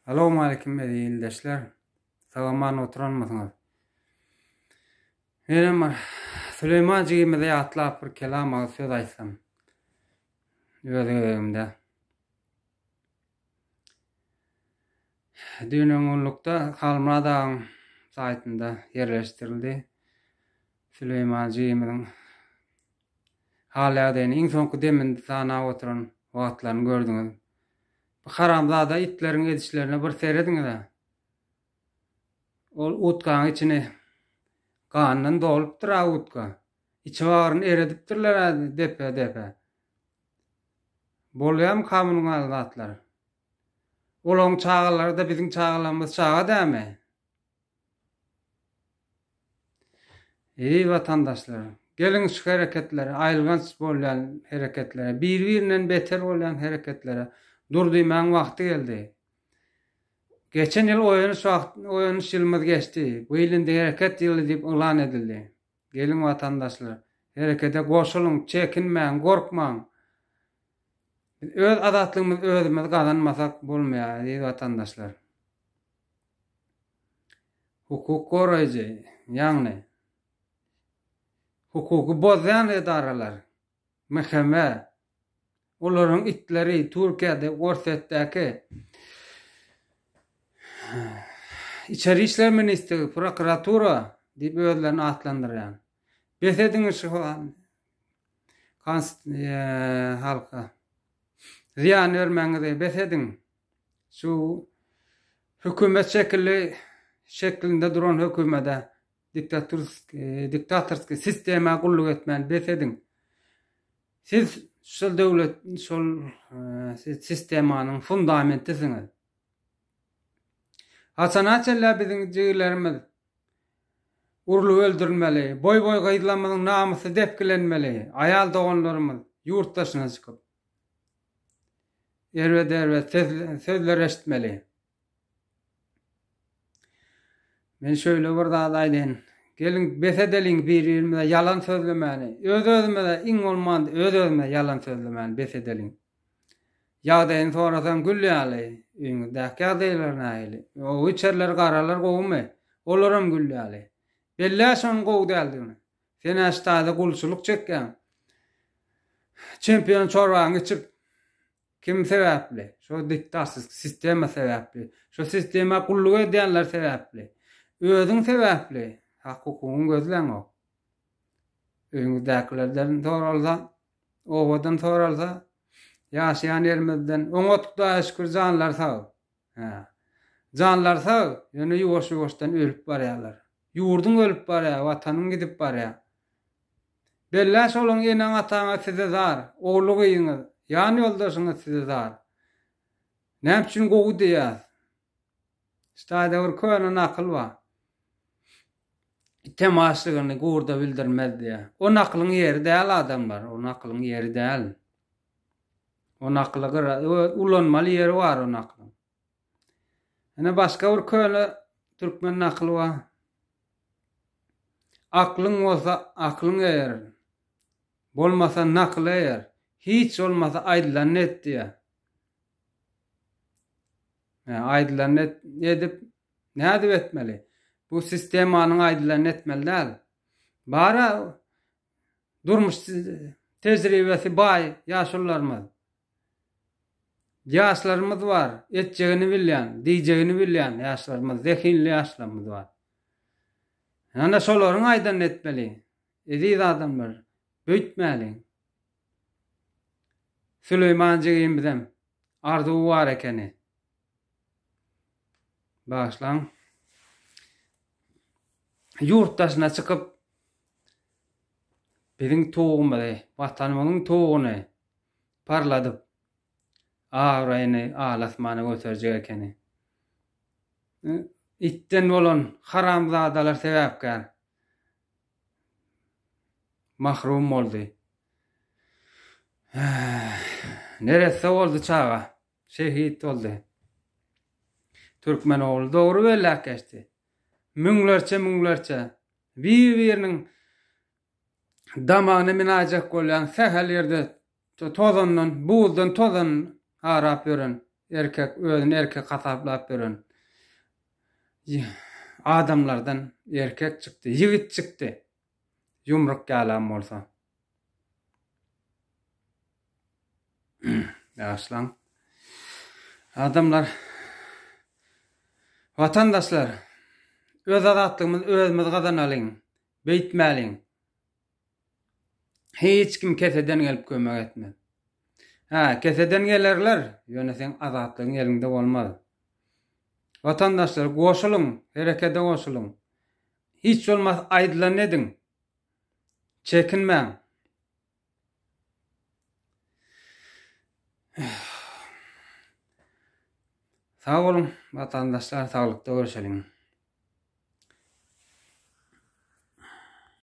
Assalamu alaykum ildeşler. Salaman oturanmasınız. Benim Süleyman Cigim'de atlap bir kelam söz aytsam. Özümde. Dünönlükte Kalmar Dağı'nın saytında yerleştirildi. Süleyman Cigim'in hala deyin. İň soňky deminde sana oturan wagtlaryny gördüňiz. Bu haramzada itlerin edişlerine bir seyrediňiz. Ol utkaň içine kandan dolup dura utka. İçi bağırını eredipdirler depe. Bolýam kamynyň azatlary. Olaň çağalary da biziň çağalarymyz çağa däme. Ey vatandaşlar, gelin şu hareketlere, aýlgans bolýan hareketlere, bir-birinden beter bolýan hareketlere durdyman wagty geldi. Geçen yıl oyunus yılımız geçti. Bu yılın hareket yılı deyip ilan edildi. Gelin vatandaşlar, harekete koşulun, çekinmeyin, korkmayın. Öz adatlığımız özümüz kazanmasak bolmaýar ey vatandaşlar. Hukuk koruyucu, yani hukuku bozan edaralar, mehkeme, olaryň itleri Türkiýede görsetdäki İçeri İşler Ministri, prokuratura diýip özlerini atlandyrýan. Besediňiz şu halka ziýan bermeňizi besediň. Şu hökümet şeklinde duran hökümete diktatorski sistema gulluk etmän besediň. Siz şol döwlet, şol sistemanyň fundamentisiňiz. Hasanatçılar bizim cigirlerimiz urulup öldürülmeli, boy gaýdylanmadyň namusy depkilenmeli, ayal doganlarymyz yurtdaşyna çykyp erwet sözler eşitmeli. Men şöyle bir zat aýdyn. Gelin besedeliň bir-birimize yalan sözlemeli. Öz-özüme de iň bolmanda öz-özüme yalan sözlemeli, besedeliň. Ýagdaýyny sorasan gülýäli, öňündäki ýagdaýlaryna aýly. O içerler garalar gowmy? Olaram gülýäli. Belläşen gow däldigini. Sen aştaýda gulçuluk çekýän. Çempion çorbaňy içip kim sebäpli? Şo diktatorlyk sistema sebäpli. Şo sistema gulluk edýänler sebäpli. Özüň sebäpli. Hakykyň gözleň o. Öňündäkilerden soralsa, owadan soralsa, ýaşaýan yerimizden oňotda şükür janlar sag. Janlar sag, ýöne ýuwaş-ýuwaşdan ölüp barýarlar. Ýurdun ölüp barýar, watanyň gidip barýar. Belläş olaň ýene ataňa size zar, oglugyňyz, ýani ýoldaşyňyz size zar. Näme üçin gowy diýär? Ştaýda bir köne nakl bar. Temaşlygyny gurda bildirmez diýär. O naklyň ýeri däl adamlar, o naklyň ýeri däl. O naklyga ulanmaly ýeri bar o naklyň. Ene başga bir köle türkmen nakly bar. Aklyň bolsa aklyň eger. Bolmasa nakly eger. Hiç olmasa aýdylan net diýär. Aýdylan net edip näde etmeli? Bu sistemanyň aýdylan etmeli däl. Bara durmuş tejribesi baý ýaşullarymyz. Ýaşlarymyz var, etjegini bilýän, diýjegini bilýän ýaşlarymyz, zehinli ýaşlarymyz var. Ana şolaryň aýdan etmeli. Ediz adamlar büýtmeli. Süleyman Cigim bizem arzuwy bar ekeni. Başlaň. Yurtdaşyna çykyp biziň togumyzy, watanymyzyň toguny parladyp ağrayını alasmana götürecek ekeni. İtten bolan haramzadalar sebäpkär mahrum boldy. Neresi oldu çağa? Şehit oldu. Türkmen oğlu doğru bellak geçti. Müňlerçe bir-biriniň damagyny minajak bolýan sähel ýerde tozandan, buzdan tozan arap ýören erkek özüni erkek hataplap beren adamlardan erkek çıktı, yigit çıktı. Yumruk galan bolsa. Aslan. Adamlar, vatandaşlar, öz azatlığımız özümüz gazanalyň, beýtmäliň. Hiç kim keseden gelip kömek etmez. Keseden gelerler, ýöne sen azatlygyň elinde bolmaz. Vatandaşlar, goşulyň, herekete goşulyň. Hiç bolmaz aýdylan ediň. Çekinmäň. Sağ olun vatandaşlar, sağlıkta görüşelim.